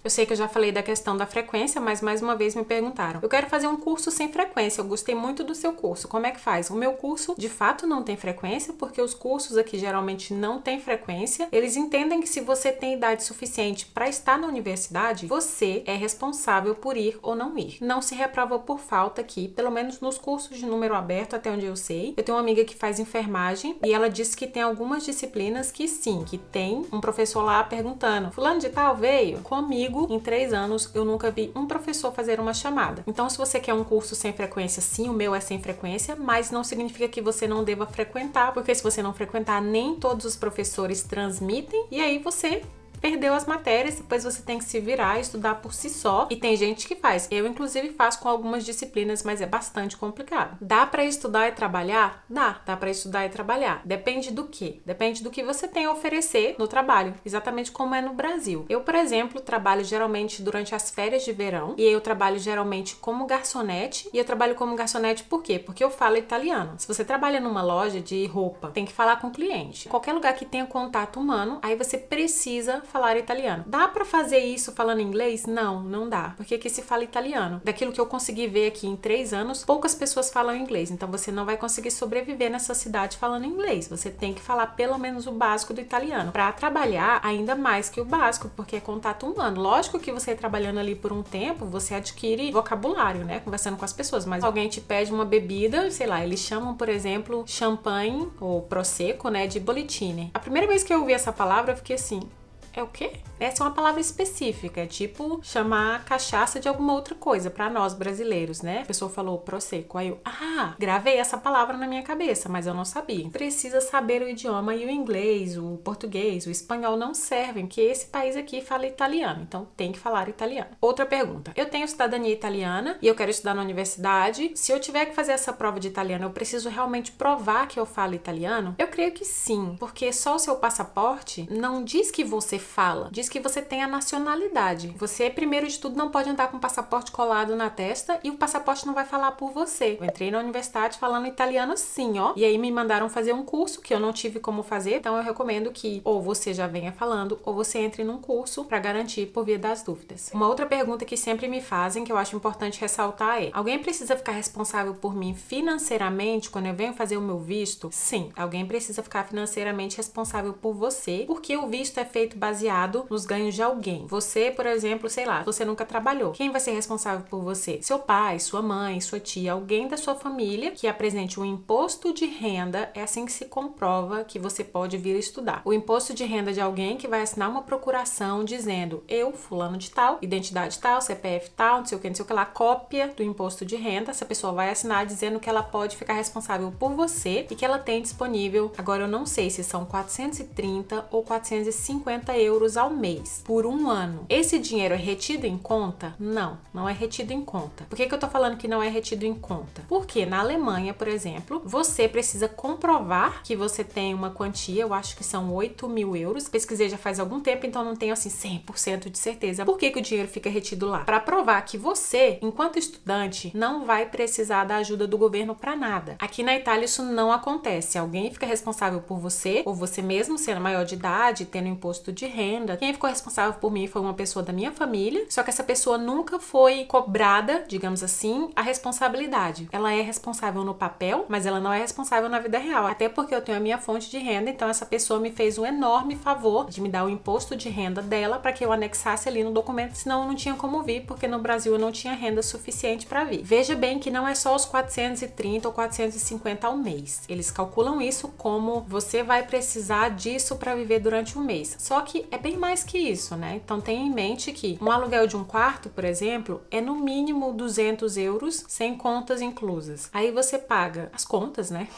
Speaker 1: Eu sei que eu já falei da questão da frequência, mas mais uma vez me perguntaram. Eu quero fazer um curso sem frequência, eu gostei muito do seu curso. Como é que faz? O meu curso, de fato, não tem frequência, porque os cursos aqui geralmente não têm frequência. Eles entendem que se você tem idade suficiente para estar na universidade, você é responsável por ir ou não ir. Não se reprova por falta aqui, pelo menos nos cursos de número aberto, até onde eu sei. Eu tenho uma amiga que faz enfermagem e ela disse que tem algumas disciplinas que sim, que tem um professor lá perguntando: fulano de tal veio? Comigo, em 3 anos, eu nunca vi um professor fazer uma chamada. Então, se você quer um curso sem frequência, sim, o meu é sem frequência, mas não significa que você não deva frequentar, porque se você não frequentar, nem todos os professores transmitem, e aí você perdeu as matérias, depois você tem que se virar e estudar por si só. E tem gente que faz. Eu, inclusive, faço com algumas disciplinas, mas é bastante complicado. Dá pra estudar e trabalhar? Dá pra estudar e trabalhar. Depende do quê? Depende do que você tem a oferecer no trabalho, exatamente como é no Brasil. Eu, por exemplo, trabalho geralmente durante as férias de verão, e eu trabalho geralmente como garçonete, e eu trabalho como garçonete por quê? Porque eu falo italiano. Se você trabalha numa loja de roupa, tem que falar com o cliente. Qualquer lugar que tenha contato humano, aí você precisa falar italiano. Dá pra fazer isso falando inglês? Não dá, porque aqui se fala italiano. Daquilo que eu consegui ver aqui em 3 anos, poucas pessoas falam inglês, então você não vai conseguir sobreviver nessa cidade falando inglês. Você tem que falar pelo menos o básico do italiano. Pra trabalhar, ainda mais que o básico, porque é contato humano. Lógico que você trabalhando ali por um tempo, você adquire vocabulário, né? Conversando com as pessoas, mas alguém te pede uma bebida, sei lá, eles chamam, por exemplo, champanhe ou prosecco, né, de bollicine. A primeira vez que eu ouvi essa palavra, eu fiquei assim: é o quê? Essa é uma palavra específica, é tipo chamar cachaça de alguma outra coisa pra nós brasileiros, né? A pessoa falou prosecco, aí eu, gravei essa palavra na minha cabeça, mas eu não sabia. Precisa saber o idioma, e o inglês, o português, o espanhol não servem, porque esse país aqui fala italiano, então tem que falar italiano. Outra pergunta: eu tenho cidadania italiana e eu quero estudar na universidade. Se eu tiver que fazer essa prova de italiano, eu preciso realmente provar que eu falo italiano? Eu creio que sim, porque só o seu passaporte não diz que você fala, diz que você tem a nacionalidade. Você, primeiro de tudo, não pode andar com o passaporte colado na testa e o passaporte não vai falar por você. Eu entrei na universidade falando italiano sim, ó. E aí me mandaram fazer um curso que eu não tive como fazer, então eu recomendo que ou você já venha falando ou você entre num curso para garantir por via das dúvidas. Uma outra pergunta que sempre me fazem, que eu acho importante ressaltar é: alguém precisa ficar responsável por mim financeiramente quando eu venho fazer o meu visto? Sim, alguém precisa ficar financeiramente responsável por você, porque o visto é feito baseado nos ganhos de alguém. Você, por exemplo, sei lá, você nunca trabalhou. Quem vai ser responsável por você? Seu pai, sua mãe, sua tia, alguém da sua família que apresente um imposto de renda. É assim que se comprova que você pode vir estudar. O imposto de renda de alguém que vai assinar uma procuração dizendo: eu, fulano de tal, identidade tal, CPF tal, não sei o que lá, cópia do imposto de renda. Essa pessoa vai assinar dizendo que ela pode ficar responsável por você e que ela tem disponível, agora eu não sei se são 430 ou 450 euros ao mês, por um ano. Esse dinheiro é retido em conta? Não é retido em conta. Por que eu tô falando que não é retido em conta? Porque na Alemanha, por exemplo, você precisa comprovar que você tem uma quantia, eu acho que são 8.000 euros. Pesquisei já faz algum tempo, então não tenho assim 100% de certeza. Por que o dinheiro fica retido lá? Para provar que você, enquanto estudante, não vai precisar da ajuda do governo para nada. Aqui na Itália isso não acontece. Alguém fica responsável por você, ou você mesmo sendo maior de idade, tendo imposto de renda. Quem ficou responsável por mim foi uma pessoa da minha família, só que essa pessoa nunca foi cobrada, digamos assim, a responsabilidade. Ela é responsável no papel, mas ela não é responsável na vida real, até porque eu tenho a minha fonte de renda, então essa pessoa me fez um enorme favor de me dar o imposto de renda dela para que eu anexasse ali no documento, senão eu não tinha como vir, porque no Brasil eu não tinha renda suficiente para vir. Veja bem que não é só os 430 ou 450 ao mês. Eles calculam isso como você vai precisar disso para viver durante um mês. Só que é bem mais mais que isso, né? Então tenha em mente que um aluguel de um quarto, por exemplo, é no mínimo 200 euros, sem contas inclusas. Aí você paga as contas, né?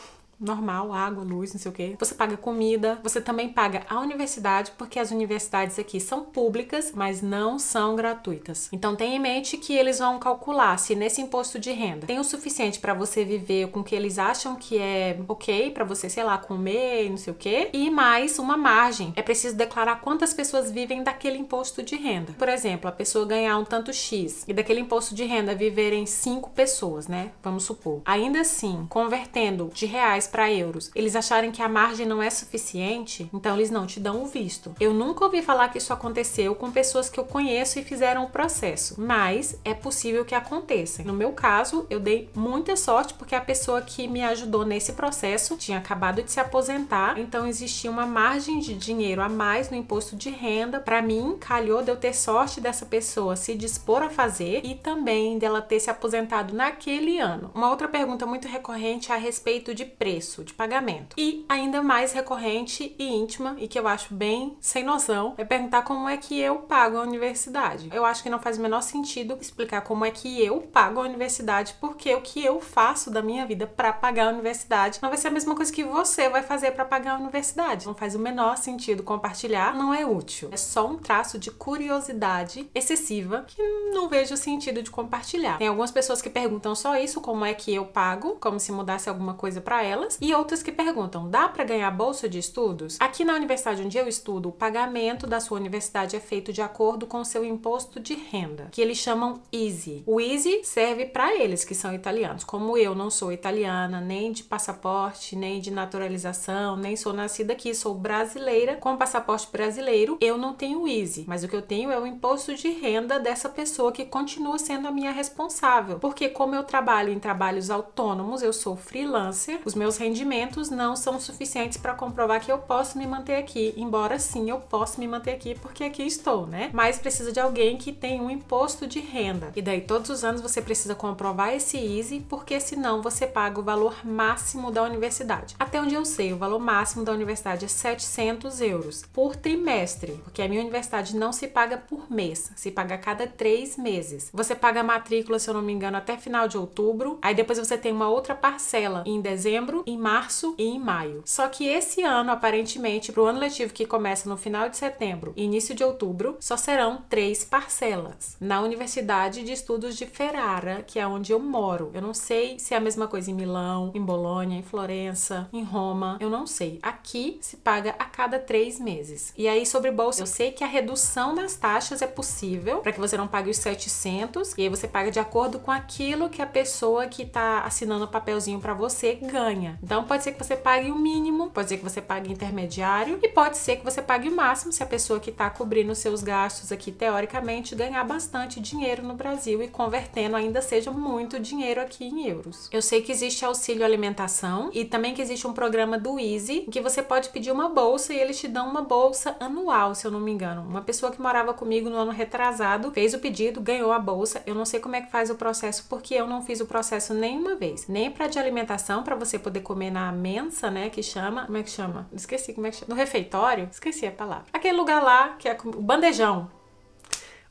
Speaker 1: Normal, água, luz, não sei o que. Você paga comida, você também paga a universidade, porque as universidades aqui são públicas, mas não são gratuitas. Então tenha em mente que eles vão calcular se nesse imposto de renda tem o suficiente para você viver com o que eles acham que é ok para você, sei lá, comer e não sei o que, e mais uma margem. É preciso declarar quantas pessoas vivem daquele imposto de renda. Por exemplo, a pessoa ganhar um tanto X e daquele imposto de renda viverem 5 pessoas, né? Vamos supor. Ainda assim, convertendo de reais para euros, eles acharem que a margem não é suficiente, então eles não te dão o visto. Eu nunca ouvi falar que isso aconteceu com pessoas que eu conheço e fizeram o processo, mas é possível que aconteça. No meu caso, eu dei muita sorte porque a pessoa que me ajudou nesse processo tinha acabado de se aposentar, então existia uma margem de dinheiro a mais no imposto de renda. Para mim, calhou de eu ter sorte dessa pessoa se dispor a fazer e também dela ter se aposentado naquele ano. Uma outra pergunta muito recorrente é a respeito de preço de pagamento. E ainda mais recorrente e íntima, e que eu acho bem sem noção, é perguntar como é que eu pago a universidade. Eu acho que não faz o menor sentido explicar como é que eu pago a universidade, porque o que eu faço da minha vida para pagar a universidade não vai ser a mesma coisa que você vai fazer para pagar a universidade. Não faz o menor sentido compartilhar, não é útil. É só um traço de curiosidade excessiva que não vejo sentido de compartilhar. Tem algumas pessoas que perguntam só isso, como é que eu pago, como se mudasse alguma coisa para elas, e outras que perguntam, dá para ganhar bolsa de estudos? Aqui na universidade onde eu estudo, o pagamento da sua universidade é feito de acordo com o seu imposto de renda, que eles chamam ISEE. O ISEE serve para eles que são italianos. Como eu não sou italiana, nem de passaporte, nem de naturalização, nem sou nascida aqui, sou brasileira com passaporte brasileiro, eu não tenho ISEE, mas o que eu tenho é o imposto de renda dessa pessoa que continua sendo a minha responsável, porque como eu trabalho em trabalhos autônomos, eu sou freelancer, os meus rendimentos não são suficientes para comprovar que eu posso me manter aqui, embora sim eu possa me manter aqui porque aqui estou, né? Mas precisa de alguém que tem um imposto de renda. E daí todos os anos você precisa comprovar esse ISEE, porque senão você paga o valor máximo da universidade. Até onde eu sei, o valor máximo da universidade é 700 euros por trimestre, porque a minha universidade não se paga por mês, se paga a cada 3 meses. Você paga a matrícula, se eu não me engano, até final de outubro, aí depois você tem uma outra parcela em dezembro, em março e em maio. Só que esse ano, aparentemente, para o ano letivo que começa no final de setembro e início de outubro, só serão 3 parcelas. Na Universidade de Estudos de Ferrara, que é onde eu moro. Eu não sei se é a mesma coisa em Milão, em Bolonha, em Florença, em Roma. Eu não sei. Aqui se paga a cada 3 meses. E aí, sobre bolsa, eu sei que a redução das taxas é possível para que você não pague os 700, e aí você paga de acordo com aquilo que a pessoa que está assinando o papelzinho para você ganha. Então pode ser que você pague o mínimo, pode ser que você pague intermediário e pode ser que você pague o máximo se a pessoa que está cobrindo os seus gastos aqui, teoricamente, ganhar bastante dinheiro no Brasil e convertendo ainda seja muito dinheiro aqui em euros. Eu sei que existe auxílio alimentação e também que existe um programa do ISEE em que você pode pedir uma bolsa e eles te dão uma bolsa anual, se eu não me engano. Uma pessoa que morava comigo no ano retrasado fez o pedido, ganhou a bolsa. Eu não sei como é que faz o processo porque eu não fiz o processo nenhuma vez. Nem para de alimentação, para você poder comer na mensa, né, que chama, como é que chama? Esqueci como é que chama. No refeitório? Esqueci a palavra. Aquele lugar lá que é o bandejão.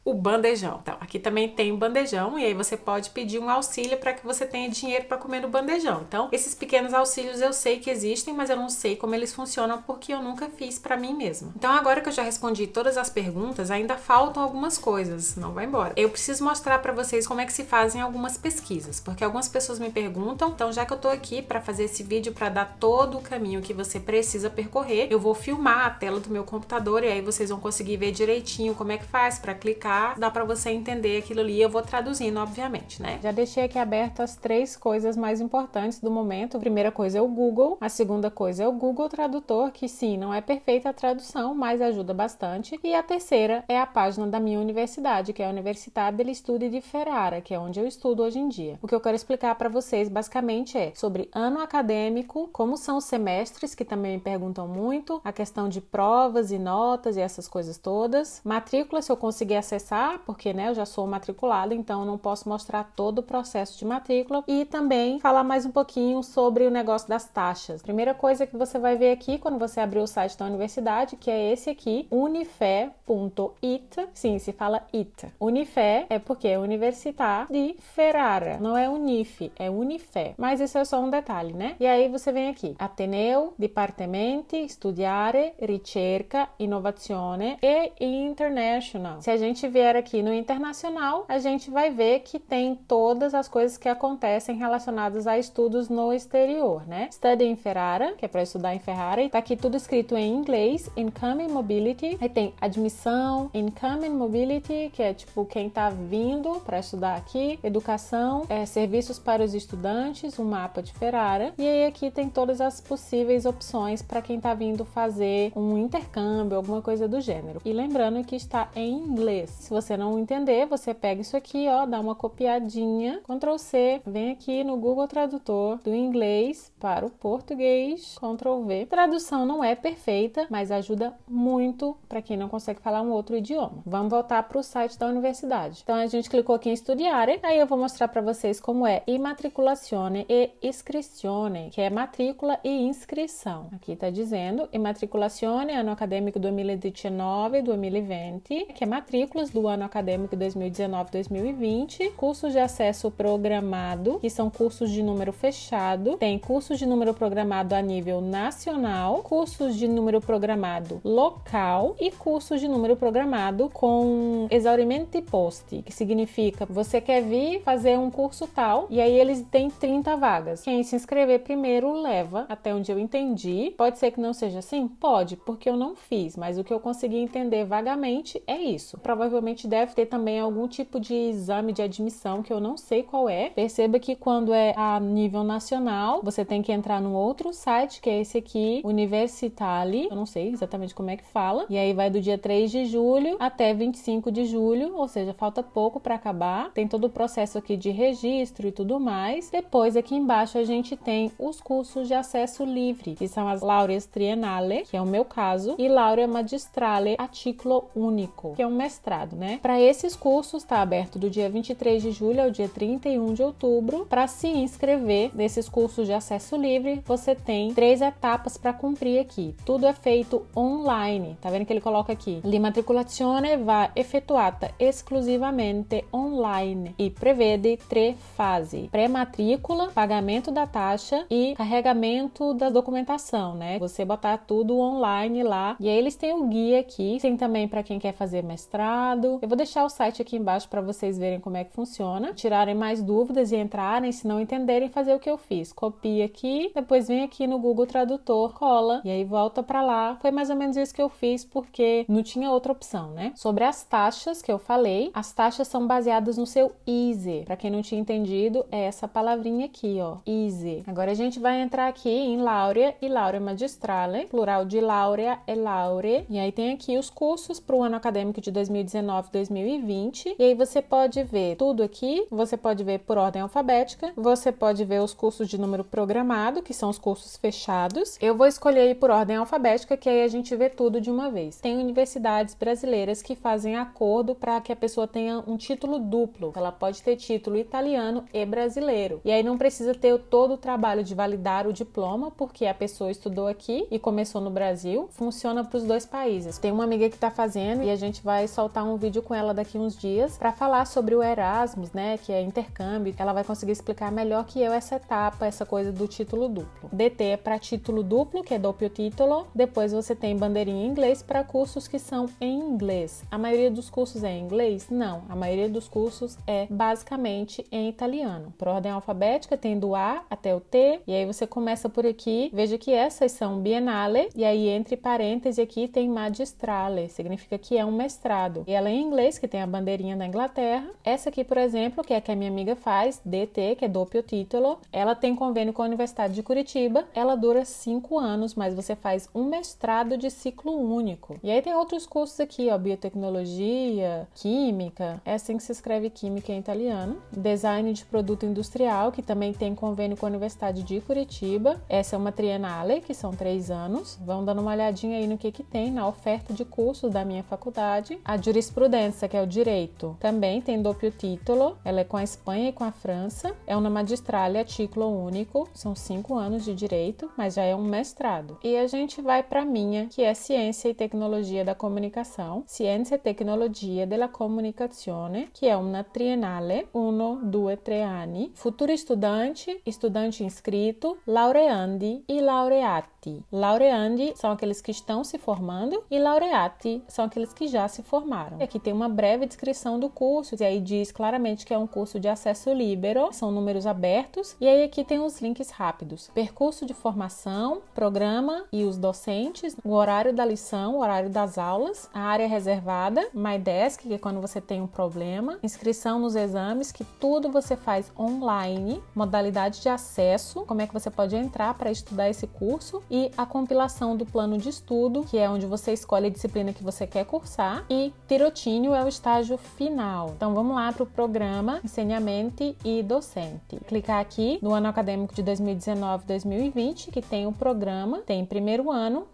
Speaker 1: O bandejão. Então, aqui também tem o bandejão e aí você pode pedir um auxílio para que você tenha dinheiro para comer no bandejão. Então, esses pequenos auxílios eu sei que existem, mas eu não sei como eles funcionam porque eu nunca fiz para mim mesma. Então, agora que eu já respondi todas as perguntas, ainda faltam algumas coisas. Não vai embora. Eu preciso mostrar para vocês como é que se fazem algumas pesquisas, porque algumas pessoas me perguntam. Então, já que eu tô aqui para fazer esse vídeo para dar todo o caminho que você precisa percorrer, eu vou filmar a tela do meu computador e aí vocês vão conseguir ver direitinho como é que faz para clicar. Dá pra você entender aquilo ali, eu vou traduzindo, obviamente, né? Já deixei aqui aberto as 3 coisas mais importantes do momento. A primeira coisa é o Google, a segunda coisa é o Google Tradutor, que sim, não é perfeita a tradução, mas ajuda bastante. E a terceira é a página da minha universidade, que é a Università degli Studi di Ferrara, que é onde eu estudo hoje em dia. O que eu quero explicar pra vocês, basicamente, é sobre ano acadêmico, como são os semestres, que também me perguntam muito, a questão de provas e notas e essas coisas todas, matrícula, se eu conseguir acessar começar, porque, né, eu já sou matriculada, então eu não posso mostrar todo o processo de matrícula e também falar mais um pouquinho sobre o negócio das taxas. Primeira coisa que você vai ver aqui quando você abrir o site da universidade, que é esse aqui, unife.it. Sim, se fala it. Unife é porque é Università di Ferrara, não é Unife, é Unife. Mas isso é só um detalhe, né? E aí você vem aqui, Ateneo, Dipartimenti, Studiare, Ricerca, Innovazione e International. Se a gente vier aqui no internacional, a gente vai ver que tem todas as coisas que acontecem relacionadas a estudos no exterior, né? Study in Ferrara, que é para estudar em Ferrara, e tá aqui tudo escrito em inglês, Incoming Mobility, aí tem admissão, Incoming Mobility, que é tipo quem tá vindo para estudar aqui, educação, serviços para os estudantes, um mapa de Ferrara, e aí aqui tem todas as possíveis opções para quem tá vindo fazer um intercâmbio, alguma coisa do gênero. E lembrando que está em inglês. Se você não entender, você pega isso aqui, ó, dá uma copiadinha, Ctrl C, vem aqui no Google Tradutor do inglês para o português, Ctrl V. Tradução não é perfeita, mas ajuda muito para quem não consegue falar um outro idioma. Vamos voltar para o site da universidade. Então a gente clicou aqui em Studiare, aí eu vou mostrar para vocês como é immatricolazione e iscrizione, que é matrícula e inscrição. Aqui está dizendo immatricolazione, ano acadêmico 2019-2020, que é matrículas do ano acadêmico 2019-2020, cursos de acesso programado, que são cursos de número fechado, tem cursos de número programado a nível nacional, cursos de número programado local e cursos de número programado com esaurimento posti, que significa você quer vir fazer um curso tal e aí eles têm 30 vagas. Quem se inscrever primeiro leva, até onde eu entendi. Pode ser que não seja assim? Pode, porque eu não fiz, mas o que eu consegui entender vagamente é isso. Provavelmente deve ter também algum tipo de exame de admissão que eu não sei qual é. Perceba que quando é a nível nacional, você tem que entrar num outro site, que é esse aqui, Universitali, eu não sei exatamente como é que fala, e aí vai do dia 3 de julho até 25 de julho, ou seja, falta pouco para acabar. Tem todo o processo aqui de registro e tudo mais. Depois aqui embaixo a gente tem os cursos de acesso livre, que são as laureas triennale, que é o meu caso, e laurea magistrale a titolo único, que é um mestrado, né? Para esses cursos está aberto do dia 23 de julho ao dia 31 de outubro. Para se inscrever nesses cursos de acesso livre, você tem 3 etapas para cumprir aqui. Tudo é feito online. Tá vendo que ele coloca aqui? L'immatricolazione va effettuata esclusivamente online e prevede 3 fasi: pré-matrícula, pagamento da taxa e carregamento da documentação, né? Você botar tudo online lá. E aí eles têm o guia aqui, tem também para quem quer fazer mestrado. Eu vou deixar o site aqui embaixo para vocês verem como é que funciona, tirarem mais dúvidas e entrarem, se não entenderem, fazer o que eu fiz. Copia aqui, depois vem aqui no Google Tradutor, cola e aí volta para lá. Foi mais ou menos isso que eu fiz porque não tinha outra opção, né? Sobre as taxas que eu falei, as taxas são baseadas no seu ISEE. Para quem não tinha entendido, é essa palavrinha aqui, ó, ISEE. Agora a gente vai entrar aqui em laurea e laurea magistrale, plural de laurea é laure. E aí tem aqui os cursos para o ano acadêmico de 2019-2020. E aí você pode ver tudo aqui, você pode ver por ordem alfabética, você pode ver os cursos de número programado, que são os cursos fechados. Eu vou escolher ir por ordem alfabética, que aí a gente vê tudo de uma vez. Tem universidades brasileiras que fazem acordo para que a pessoa tenha um título duplo. Ela pode ter título italiano e brasileiro. E aí não precisa ter todo o trabalho de validar o diploma, porque a pessoa estudou aqui e começou no Brasil. Funciona para os dois países. Tem uma amiga que está fazendo e a gente vai soltar um vídeo com ela daqui uns dias para falar sobre o Erasmus, né, que é intercâmbio. Ela vai conseguir explicar melhor que eu essa etapa, essa coisa do título duplo. DT é para título duplo, que é doppio titolo. Depois você tem bandeirinha em inglês para cursos que são em inglês. A maioria dos cursos é em inglês? Não. A maioria dos cursos é basicamente em italiano. Por ordem alfabética tem do A até o T, e aí você começa por aqui. Veja que essas são biennale, e aí entre parênteses aqui tem magistrale, significa que é um mestrado. E ela é em inglês, que tem a bandeirinha da Inglaterra. Essa aqui, por exemplo, que é a que a minha amiga faz, DT, que é doppio titolo, ela tem convênio com a Universidade de Curitiba. Ela dura 5 anos, mas você faz um mestrado de ciclo único. E aí tem outros cursos aqui, ó, biotecnologia, química, é assim que se escreve química em italiano. Design de produto industrial, que também tem convênio com a Universidade de Curitiba. Essa é uma triennale, que são 3 anos. Vão dando uma olhadinha aí no que tem na oferta de cursos da minha faculdade. A giurisprudenza, que é o direito. Também tem doppio titolo, ela é com a Espanha e com a França. É uma magistrale a título único, são 5 anos de direito, mas já é um mestrado. E a gente vai para a minha, que é Ciência e Tecnologia da Comunicação, Ciência e Tecnologia della Comunicazione, que é uma triennale, 1, 2, 3 anni. Futuro estudante, estudante inscrito, laureandi e laureati. Laureandi são aqueles que estão se formando e laureati são aqueles que já se formaram. E aqui tem uma breve descrição do curso, e aí diz claramente que é um curso de acesso livre, são números abertos, e aí aqui tem os links rápidos. Percurso de formação, programa e os docentes, o horário da lição, o horário das aulas, a área reservada, My Desk, que é quando você tem um problema, inscrição nos exames, que tudo você faz online, modalidade de acesso, como é que você pode entrar para estudar esse curso, e a compilação do plano de estudo, que é onde você escolhe a disciplina que você quer cursar, e tirocínio é o estágio final. Então vamos lá para o programa Ensinamento e Docente. Clicar aqui no ano acadêmico de 2019-2020, que tem o programa, tem primeiro ano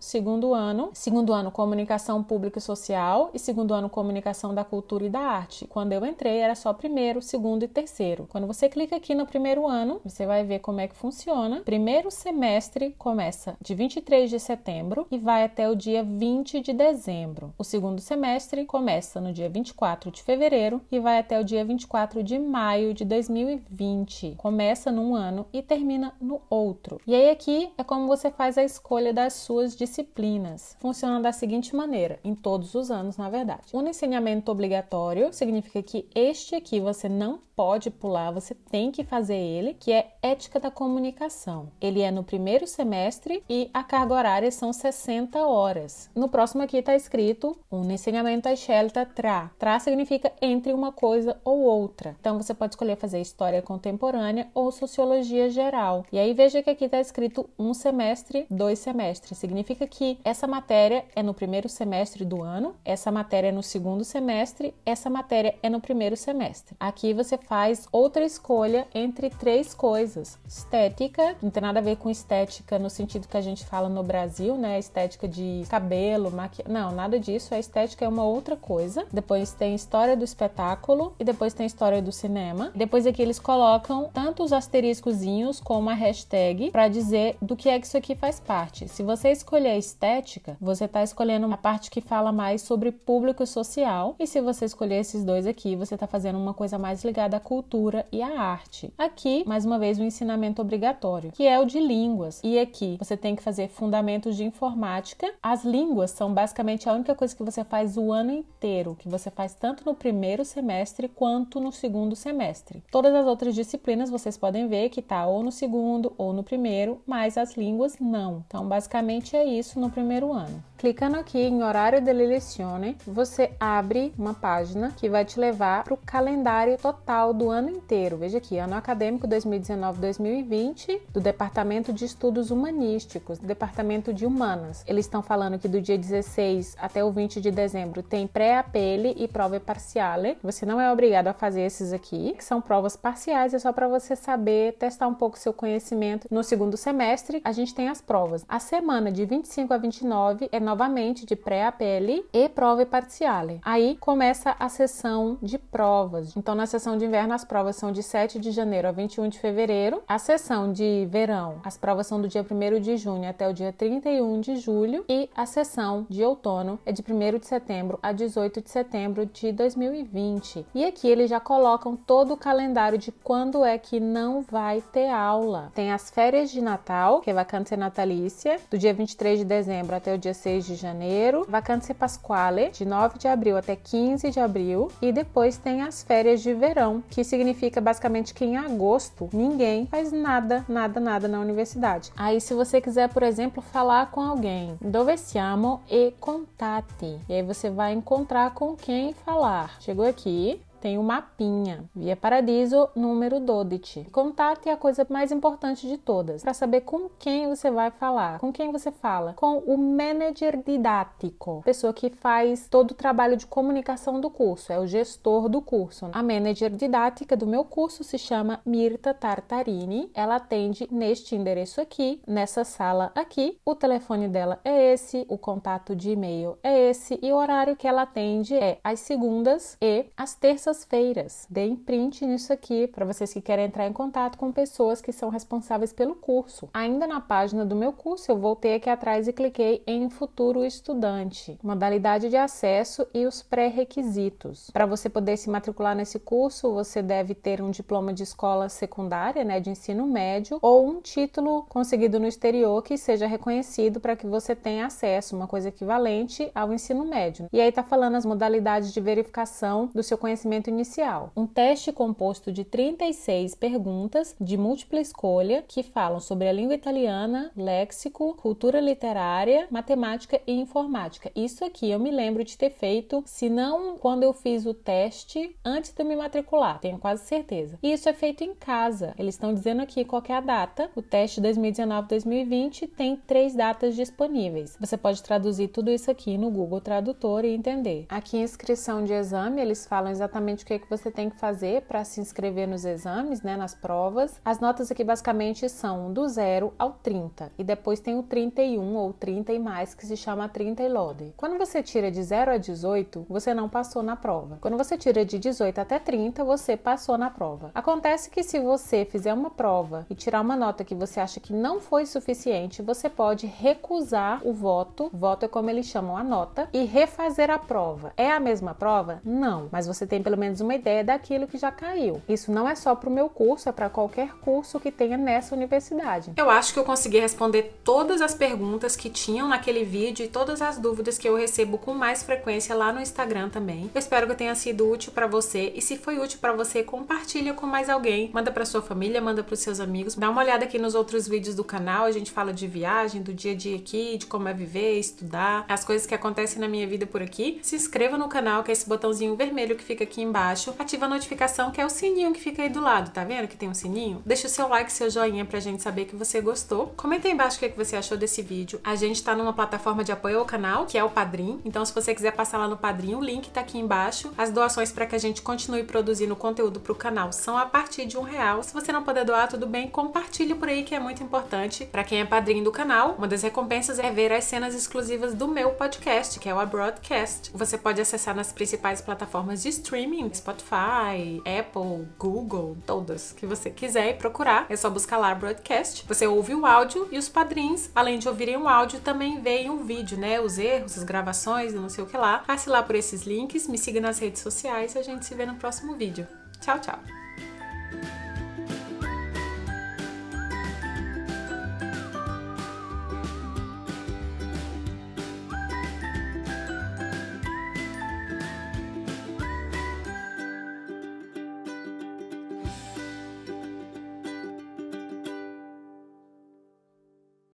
Speaker 1: Comunicação Pública e Social e segundo ano Comunicação da Cultura e da Arte. Quando eu entrei era só primeiro, segundo e terceiro. Quando você clica aqui no primeiro ano, você vai ver como é que funciona. Primeiro semestre começa de 23 de setembro e vai até o dia 20 de dezembro. O segundo semestre começa no dia 24 de fevereiro e vai até o dia 24 de maio de 2020. Começa num ano e termina no outro. E aí aqui é como você faz a escolha das suas disciplinas. Funciona da seguinte maneira, em todos os anos, na verdade. Um ensinamento obrigatório significa que este aqui você não pode pular, você tem que fazer ele, que é Ética da Comunicação. Ele é no primeiro semestre e a carga horária são 60 horas. No próximo aqui está escrito un insegnamento a scelta tra. Tra significa entre uma coisa ou outra. Então você pode escolher fazer História Contemporânea ou Sociologia Geral. E aí veja que aqui está escrito 1 semestre, 2 semestres. Significa que essa matéria é no primeiro semestre do ano, essa matéria é no segundo semestre, essa matéria é no primeiro semestre. Aqui você faz outra escolha entre 3 coisas. Estética, não tem nada a ver com estética no sentido que a gente fala no Brasil, né? Estética de cabelo, maquiagem. Não, nada disso. A estética é uma outra coisa. Depois tem História do Espetáculo e depois tem História do Cinema. Depois aqui eles colocam tanto os asteriscozinhos como a hashtag para dizer do que é que isso aqui faz parte. Se você escolher estética, você está escolhendo a parte que fala mais sobre público social, e se você escolher esses dois aqui, você está fazendo uma coisa mais ligada à cultura e à arte. Aqui, mais uma vez, o ensinamento obrigatório, que é o de línguas. E aqui você tem que fazer fundamentos de informática. As línguas são basicamente a única coisa que você faz o ano inteiro, que você faz tanto no primeiro semestre quanto no segundo semestre. Todas as outras disciplinas vocês podem ver que tá ou no segundo ou no primeiro, mas as línguas não. Então, basicamente é isso no primeiro ano. Clicando aqui em Horário delle lezioni, você abre uma página que vai te levar para o calendário total do ano inteiro. Veja aqui, ano acadêmico 2019-2020, do Departamento de Estudos Humanísticos, do Departamento de Humanas. Eles estão falando que do dia 16 até o 20 de dezembro tem pré-appelli e prove parziale. Você não é obrigado a fazer esses aqui, que são provas parciais, é só para você saber, testar um pouco seu conhecimento. No segundo semestre, a gente tem as provas. A semana de 25 a 29 é novamente de pré-appelli e prove parziale. Aí começa a sessão de provas. Então, na sessão de inverno, as provas são de 7 de janeiro a 21 de fevereiro. A sessão de verão, as provas são do dia 1º de junho até o dia 31 de julho. E a sessão de outono é de 1º de setembro a 18 de setembro de 2020. E aqui eles já colocam todo o calendário de quando é que não vai ter aula. Tem as férias de Natal, que é vacância natalícia, do dia 23 de dezembro até o dia 6 de janeiro. Vacância pasquale, de 9 de abril até 15 de abril. E depois tem as férias de verão, que significa basicamente que em agosto ninguém faz nada na universidade. Aí se você quiser, por exemplo, falar com alguém, dove siamo e contatti. E aí você vai encontrar com quem falar. Chegou aqui, tem o mapinha. Via Paradiso, número 12. Contato é a coisa mais importante de todas, para saber com quem você vai falar. Com quem você fala? Com o manager didático, pessoa que faz todo o trabalho de comunicação do curso, é o gestor do curso. A manager didática do meu curso se chama Mirta Tartarini. Ela atende neste endereço aqui, nessa sala aqui. O telefone dela é esse, o contato de e-mail é esse e o horário que ela atende é às segundas e às terças-feiras. Deem print nisso aqui para vocês que querem entrar em contato com pessoas que são responsáveis pelo curso. Ainda na página do meu curso, eu voltei aqui atrás e cliquei em Futuro Estudante, modalidade de acesso e os pré-requisitos. Para você poder se matricular nesse curso, você deve ter um diploma de escola secundária, né, de ensino médio, ou um título conseguido no exterior que seja reconhecido para que você tenha acesso, uma coisa equivalente ao ensino médio. E aí tá falando as modalidades de verificação do seu conhecimento inicial. Um teste composto de 36 perguntas de múltipla escolha que falam sobre a língua italiana, léxico, cultura literária, matemática e informática. Isso aqui eu me lembro de ter feito, se não quando eu fiz o teste antes de eu me matricular, tenho quase certeza. E isso é feito em casa. Eles estão dizendo aqui qual que é a data. O teste 2019-2020 tem 3 datas disponíveis. Você pode traduzir tudo isso aqui no Google Tradutor e entender. Aqui em inscrição de exame, eles falam exatamente o que você tem que fazer para se inscrever nos exames, né, nas provas. As notas aqui basicamente são do 0 ao 30 e depois tem o 31 ou 30 e mais, que se chama 30 e lode. Quando você tira de 0 a 18, você não passou na prova. Quando você tira de 18 até 30, você passou na prova. Acontece que se você fizer uma prova e tirar uma nota que você acha que não foi suficiente, você pode recusar o voto. Voto é como eles chamam a nota, e refazer a prova. É a mesma prova? Não, mas você tem pelo menos uma ideia daquilo que já caiu. Isso não é só para o meu curso, é para qualquer curso que tenha nessa universidade. Eu acho que eu consegui responder todas as perguntas que tinham naquele vídeo e todas as dúvidas que eu recebo com mais frequência lá no Instagram também. Eu espero que tenha sido útil para você, e se foi útil para você, compartilha com mais alguém, manda para sua família, manda para os seus amigos. Dá uma olhada aqui nos outros vídeos do canal, a gente fala de viagem, do dia a dia aqui, de como é viver, estudar, as coisas que acontecem na minha vida por aqui. Se inscreva no canal, que é esse botãozinho vermelho que fica aqui embaixo. Ativa a notificação, que é o sininho que fica aí do lado, tá vendo que tem um sininho? Deixa o seu like, seu joinha pra gente saber que você gostou. Comenta aí embaixo o que você achou desse vídeo. A gente tá numa plataforma de apoio ao canal, que é o Padrim. Então, se você quiser passar lá no Padrim, o link tá aqui embaixo. As doações para que a gente continue produzindo conteúdo pro canal são a partir de R$1. Se você não puder doar, tudo bem, compartilha por aí, que é muito importante. Pra quem é padrinho do canal, uma das recompensas é ver as cenas exclusivas do meu podcast, que é o Abroadcast. Você pode acessar nas principais plataformas de streaming, Spotify, Apple, Google, todas que você quiser e procurar. É só buscar lá Broadcast. Você ouve o áudio e os padrinhos, além de ouvirem o áudio, também veem um vídeo, né? Os erros, as gravações e não sei o que lá. Passe lá por esses links, me siga nas redes sociais e a gente se vê no próximo vídeo. Tchau, tchau!